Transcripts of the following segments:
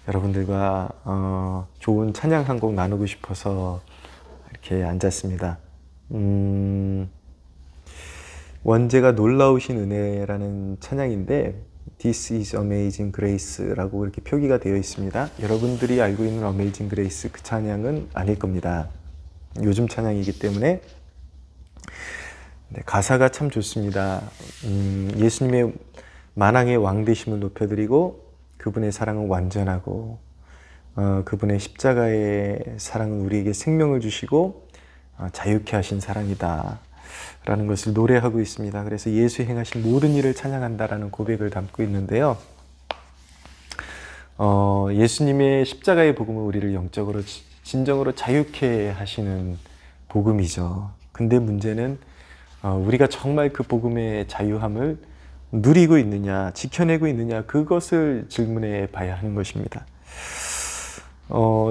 여러분들과 좋은 찬양 한 곡 나누고 싶어서 이렇게 앉았습니다. 원제가 놀라우신 은혜라는 찬양인데 This is Amazing Grace라고 이렇게 표기가 되어 있습니다. 여러분들이 알고 있는 Amazing Grace 그 찬양은 아닐 겁니다. 요즘 찬양이기 때문에. 네, 가사가 참 좋습니다. 예수님의 만왕의 왕 되심을 높여드리고 그분의 사랑은 완전하고 그분의 십자가의 사랑은 우리에게 생명을 주시고 자유케 하신 사랑이다 라는 것을 노래하고 있습니다. 그래서 예수 행하신 모든 일을 찬양한다라는 고백을 담고 있는데요. 예수님의 십자가의 복음은 우리를 영적으로 진정으로 자유케 하시는 복음이죠. 근데 문제는 우리가 정말 그 복음의 자유함을 누리고 있느냐, 지켜내고 있느냐, 그것을 질문해 봐야 하는 것입니다.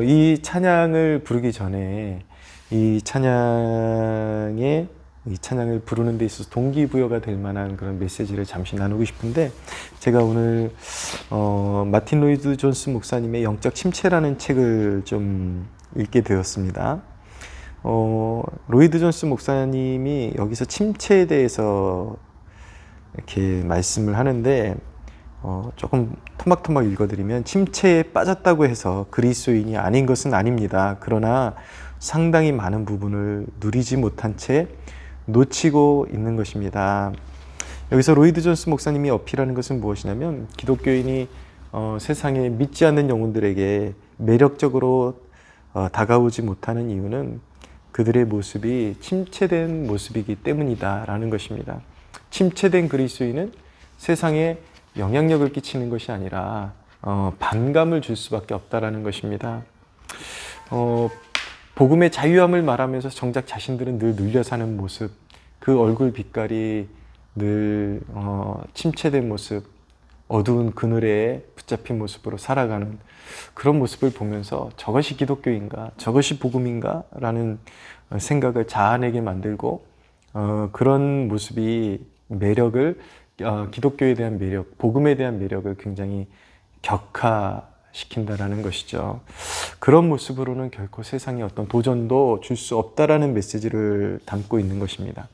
이 찬양을 부르기 전에 이 찬양을 부르는 데 있어서 동기부여가 될 만한 그런 메시지를 잠시 나누고 싶은데, 제가 오늘 마틴 로이드 존스 목사님의 영적 침체라는 책을 좀 읽게 되었습니다. 로이드 존스 목사님이 여기서 침체에 대해서 이렇게 말씀을 하는데, 조금 토막토막 읽어드리면, 침체에 빠졌다고 해서 그리스도인이 아닌 것은 아닙니다. 그러나 상당히 많은 부분을 누리지 못한 채 놓치고 있는 것입니다. 여기서 로이드 존스 목사님이 어필하는 것은 무엇이냐면, 기독교인이 세상에 믿지 않는 영혼들에게 매력적으로 다가오지 못하는 이유는 그들의 모습이 침체된 모습이기 때문이다 라는 것입니다. 침체된 그리스도인은 세상에 영향력을 끼치는 것이 아니라 반감을 줄 수밖에 없다라는 것입니다. 복음의 자유함을 말하면서 정작 자신들은 늘 눌려 사는 모습, 그 얼굴 빛깔이 늘 침체된 모습, 어두운 그늘에 붙잡힌 모습으로 살아가는 그런 모습을 보면서 저것이 기독교인가, 저것이 복음인가 라는 생각을 자아내게 만들고, 그런 모습이 매력을, 기독교에 대한 매력, 복음에 대한 매력을 굉장히 격화시킨다라는 것이죠. 그런 모습으로는 결코 세상에 어떤 도전도 줄 수 없다라는 메시지를 담고 있는 것입니다.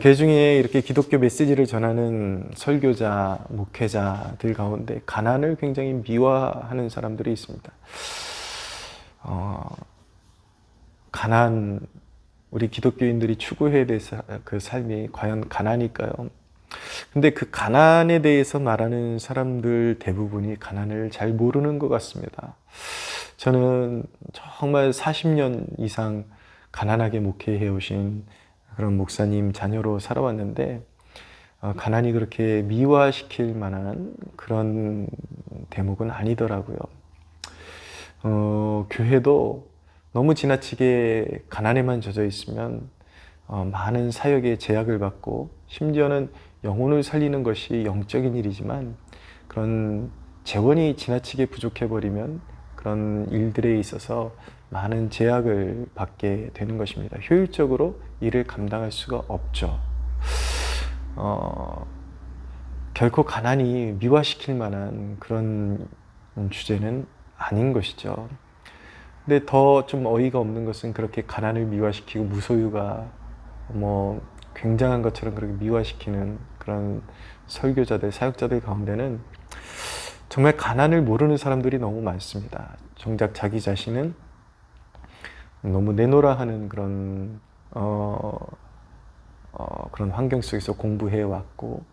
개중에 이렇게 기독교 메시지를 전하는 설교자, 목회자들 가운데 가난을 굉장히 미화하는 사람들이 있습니다. 가난, 우리 기독교인들이 추구해야 될 그 삶이 과연 가난일까요? 근데 그 가난에 대해서 말하는 사람들 대부분이 가난을 잘 모르는 것 같습니다. 저는 정말 40년 이상 가난하게 목회해 오신 그런 목사님 자녀로 살아왔는데, 가난이 그렇게 미화시킬 만한 그런 대목은 아니더라고요. 교회도 너무 지나치게 가난에만 젖어 있으면 많은 사역에 제약을 받고, 심지어는 영혼을 살리는 것이 영적인 일이지만 그런 재원이 지나치게 부족해버리면 그런 일들에 있어서 많은 제약을 받게 되는 것입니다. 효율적으로 일을 감당할 수가 없죠. 결코 가난이 미화시킬 만한 그런 주제는 아닌 것이죠. 근데 더 좀 어이가 없는 것은, 그렇게 가난을 미화시키고 무소유가 굉장한 것처럼 그렇게 미화시키는 그런 설교자들, 사역자들 가운데는 정말 가난을 모르는 사람들이 너무 많습니다. 정작 자기 자신은 너무 내놓으라 하는 그런 그런 환경 속에서 공부해 왔고,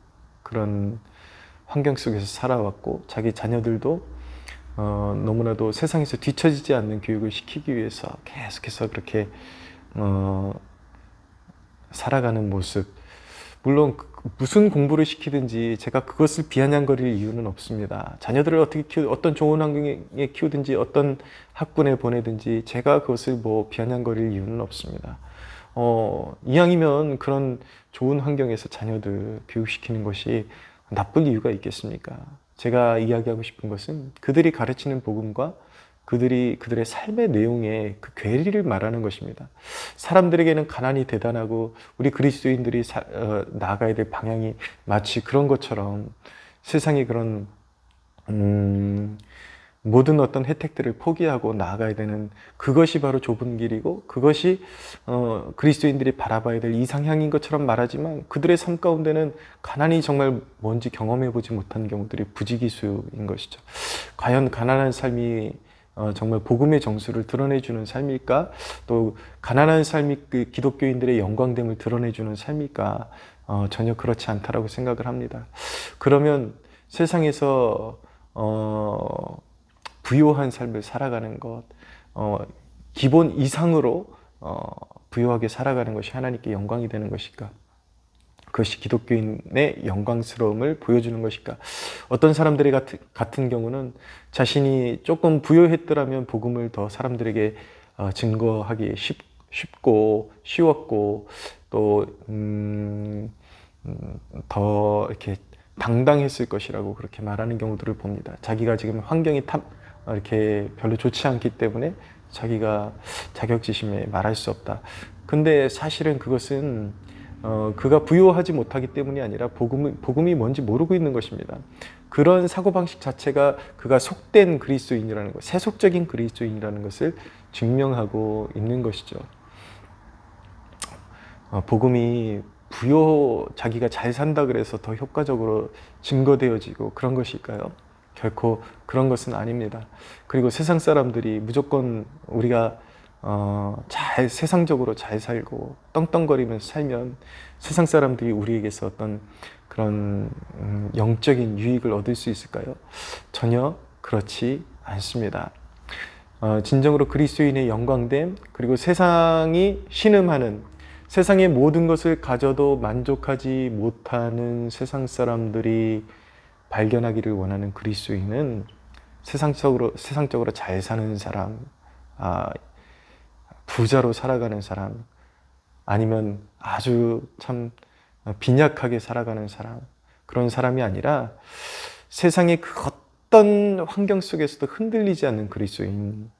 그런 환경 속에서 살아왔고, 자기 자녀들도 너무나도 세상에서 뒤처지지 않는 교육을 시키기 위해서 계속해서 그렇게 살아가는 모습. 물론 무슨 공부를 시키든지 제가 그것을 비아냥거릴 이유는 없습니다. 자녀들을 어떻게 어떤 좋은 환경에 키우든지 어떤 학군에 보내든지 제가 그것을 비아냥거릴 이유는 없습니다. 이왕이면 그런 좋은 환경에서 자녀들 교육시키는 것이 나쁠 이유가 있겠습니까? 제가 이야기하고 싶은 것은 그들이 가르치는 복음과 그들의 삶의 내용에 그 괴리를 말하는 것입니다. 사람들에게는 가난이 대단하고 우리 그리스도인들이 나아가야 될 방향이 마치 그런 것처럼 세상에 그런 음, 모든 어떤 혜택들을 포기하고 나아가야 되는 그것이 바로 좁은 길이고 그것이 그리스도인들이 바라봐야 될 이상향인 것처럼 말하지만 그들의 삶 가운데는 가난이 정말 뭔지 경험해 보지 못한 경우들이 부지기수인 것이죠. 과연 가난한 삶이 정말 복음의 정수를 드러내주는 삶일까? 또 가난한 삶이 그 기독교인들의 영광됨을 드러내주는 삶일까? 전혀 그렇지 않다라고 생각을 합니다. 그러면 세상에서 부요한 삶을 살아가는 것, 기본 이상으로 부요하게 살아가는 것이 하나님께 영광이 되는 것일까? 그것이 기독교인의 영광스러움을 보여주는 것일까? 어떤 사람들이 같은 경우는 자신이 조금 부요했더라면 복음을 더 사람들에게 증거하기 쉽고 쉬웠고 또 더 이렇게 당당했을 것이라고 그렇게 말하는 경우들을 봅니다. 자기가 지금 환경이 이렇게 별로 좋지 않기 때문에 자기가 자격지심에 말할 수 없다. 근데 사실은 그것은 그가 부요하지 못하기 때문이 아니라 복음이 뭔지 모르고 있는 것입니다. 그런 사고방식 자체가 그가 속된 그리스도인이라는 것, 세속적인 그리스도인이라는 것을 증명하고 있는 것이죠. 복음이 자기가 잘 산다 그래서 더 효과적으로 증거되어지고 그런 것일까요? 결코 그런 것은 아닙니다. 그리고 세상 사람들이 무조건 우리가 세상적으로 잘 살고 떵떵거리면서 살면 세상 사람들이 우리에게서 어떤 그런 영적인 유익을 얻을 수 있을까요? 전혀 그렇지 않습니다. 진정으로 그리스도인의 영광됨, 그리고 세상이 신음하는, 세상의 모든 것을 가져도 만족하지 못하는 세상 사람들이 발견하기를 원하는 그리스도인은 세상적으로 잘 사는 사람, 부자로 살아가는 사람, 아니면 아주 참 빈약하게 살아가는 사람, 그런 사람이 아니라 세상의 그 어떤 환경 속에서도 흔들리지 않는 그리스도인.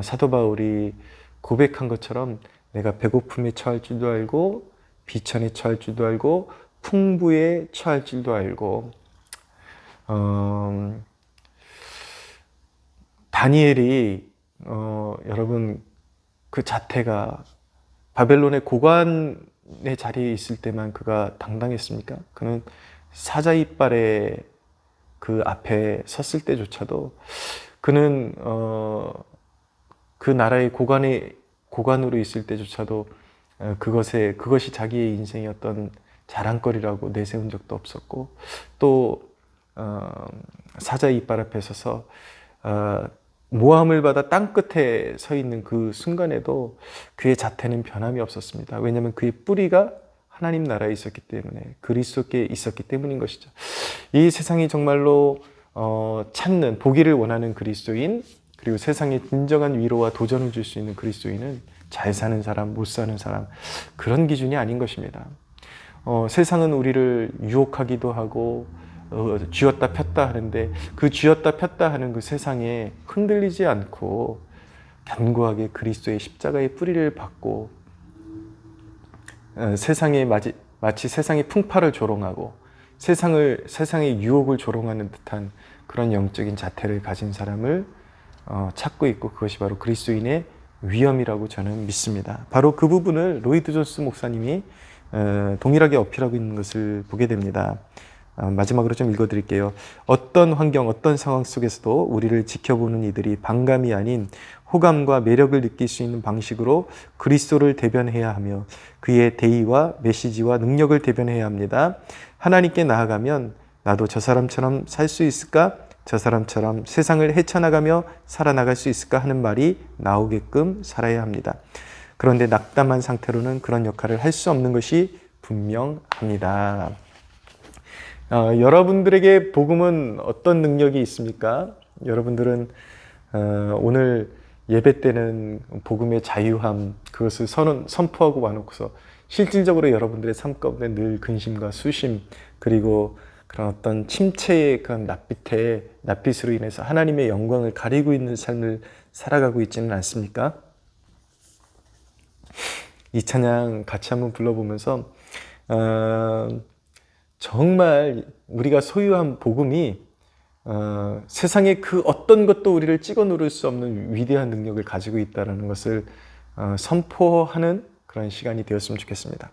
사도 바울이 고백한 것처럼 내가 배고픔에 처할 줄도 알고 비천에 처할 줄도 알고 풍부에 처할 줄도 알고 다니엘이 여러분 그 자태가 바벨론의 고관의 자리에 있을 때만 그가 당당했습니까? 그는 사자 이빨의 그 앞에 섰을 때조차도 그는 그 나라의 고관으로 있을 때조차도 그것이 자기의 인생의 어떤 자랑거리라고 내세운 적도 없었고 또 사자 이빨 앞에 서서 모함을 받아 땅끝에 서 있는 그 순간에도 그의 자태는 변함이 없었습니다. 왜냐하면 그의 뿌리가 하나님 나라에 있었기 때문에 그리스도께 있었기 때문인 것이죠. 이 세상이 정말로 찾는 보기를 원하는 그리스도인, 그리고 세상에 진정한 위로와 도전을 줄 수 있는 그리스도인은 잘 사는 사람, 못 사는 사람, 그런 기준이 아닌 것입니다. 세상은 우리를 유혹하기도 하고 쥐었다 폈다 하는데 그 쥐었다 폈다 하는 그 세상에 흔들리지 않고 견고하게 그리스도의 십자가의 뿌리를 받고 세상에 마치 세상의 풍파를 조롱하고 세상의 유혹을 조롱하는 듯한 그런 영적인 자태를 가진 사람을 찾고 있고 그것이 바로 그리스도인의 위엄이라고 저는 믿습니다. 바로 그 부분을 로이드 존스 목사님이 동일하게 어필하고 있는 것을 보게 됩니다. 마지막으로 좀 읽어드릴게요. 어떤 환경, 어떤 상황 속에서도 우리를 지켜보는 이들이 반감이 아닌 호감과 매력을 느낄 수 있는 방식으로 그리스도를 대변해야 하며 그의 대의와 메시지와 능력을 대변해야 합니다. 하나님께 나아가면 나도 저 사람처럼 살 수 있을까? 저 사람처럼 세상을 헤쳐나가며 살아나갈 수 있을까 하는 말이 나오게끔 살아야 합니다. 그런데 낙담한 상태로는 그런 역할을 할 수 없는 것이 분명합니다. 여러분들에게 복음은 어떤 능력이 있습니까? 여러분들은 오늘 예배 때는 복음의 자유함, 그것을 선포하고 와놓고서 실질적으로 여러분들의 삶 가운데 늘 근심과 수심, 그리고 그런 어떤 침체의 그런 낯빛으로 인해서 하나님의 영광을 가리고 있는 삶을 살아가고 있지는 않습니까? 이 찬양 같이 한번 불러보면서 정말 우리가 소유한 복음이 세상에 그 어떤 것도 우리를 찍어 누를 수 없는 위대한 능력을 가지고 있다는 것을 선포하는 그런 시간이 되었으면 좋겠습니다.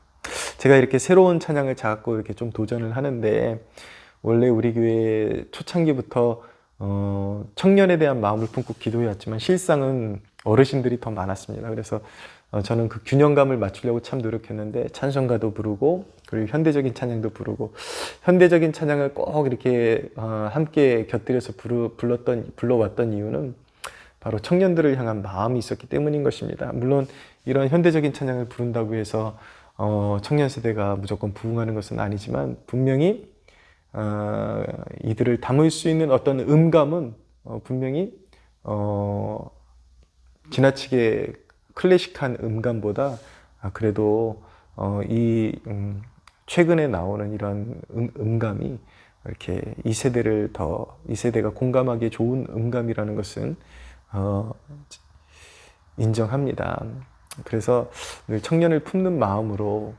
제가 이렇게 새로운 찬양을 자꾸 이렇게 좀 도전을 하는데, 원래 우리 교회 초창기부터 청년에 대한 마음을 품고 기도해왔지만 실상은 어르신들이 더 많았습니다. 그래서 저는 그 균형감을 맞추려고 참 노력했는데, 찬송가도 부르고 그리고 현대적인 찬양도 부르고, 현대적인 찬양을 꼭 이렇게 함께 곁들여서 불러왔던 이유는 바로 청년들을 향한 마음이 있었기 때문인 것입니다. 물론 이런 현대적인 찬양을 부른다고 해서 청년 세대가 무조건 부응하는 것은 아니지만, 분명히 이들을 담을 수 있는 어떤 음감은 분명히 지나치게 클래식한 음감보다 그래도 이 최근에 나오는 이런 음감이 이렇게 이 세대가 공감하기에 좋은 음감이라는 것은 인정합니다. 그래서 늘 청년을 품는 마음으로,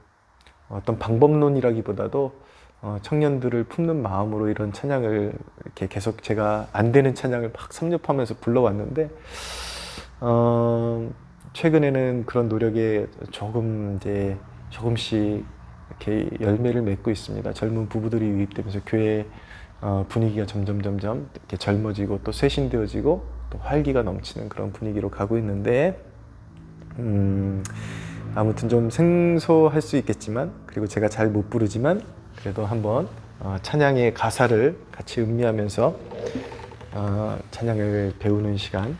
어떤 방법론이라기보다도 청년들을 품는 마음으로 이런 찬양을 이렇게 계속 제가 안 되는 찬양을 막 섭렵하면서 불러왔는데, 최근에는 그런 노력에 조금씩 이렇게 열매를 맺고 있습니다. 젊은 부부들이 유입되면서 교회 분위기가 점점 이렇게 젊어지고 또 쇄신되어지고 또 활기가 넘치는 그런 분위기로 가고 있는데, 아무튼 좀 생소할 수 있겠지만, 그리고 제가 잘 못 부르지만 그래도 한번 찬양의 가사를 같이 음미하면서 찬양을 배우는 시간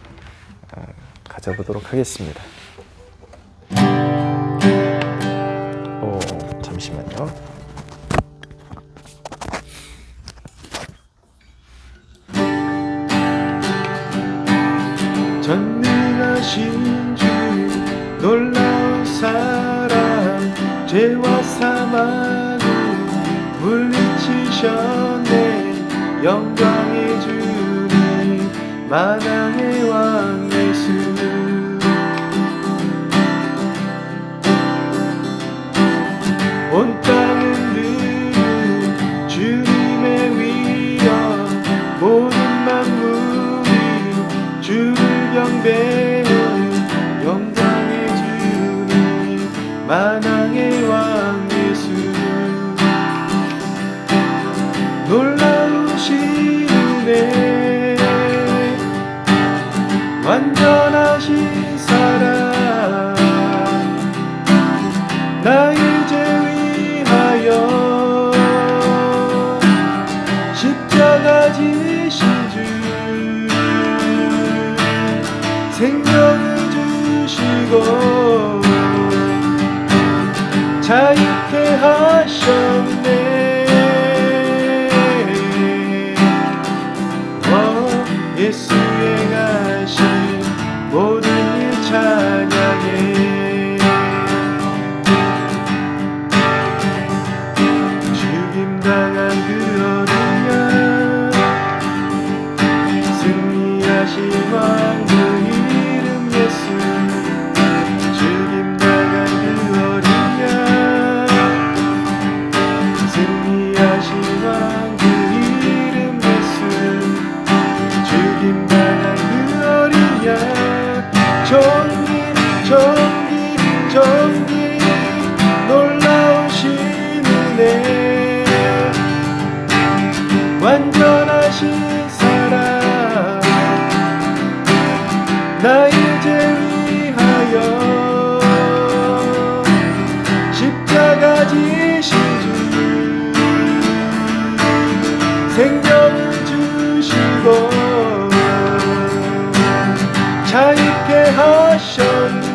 가져보도록 하겠습니다. 잠시만요. 전능하신 주, 놀라운 사랑, 죄와 사망을 물리치셨네. 영광의 주님, 만왕의 왕 예수, 온 땅은 흔드는 주님의 위엄, 모든 만물이 주를 경배하는 영광의 주님, 만왕의 왕 예수. 놀라우신 은혜, 완전하신 사랑, 나의 죄 위하여 십자가 지신 주, 생명을 주시고 자유케 하셨네. 예수의 가신 모든 일 찬양해. 죽임당한 그 어린 양, 승리하신 왕 그 이름 예수. 죽임당한 그 어린 양, 승리하신 왕 그 이름 예수. 죽임당한 그 어린 양, 정기 놀라우신 은혜, 완전하신 사랑, 나의 죄 위하여 십자가 지신 주, 생명을 주시고 자유케 하셨네.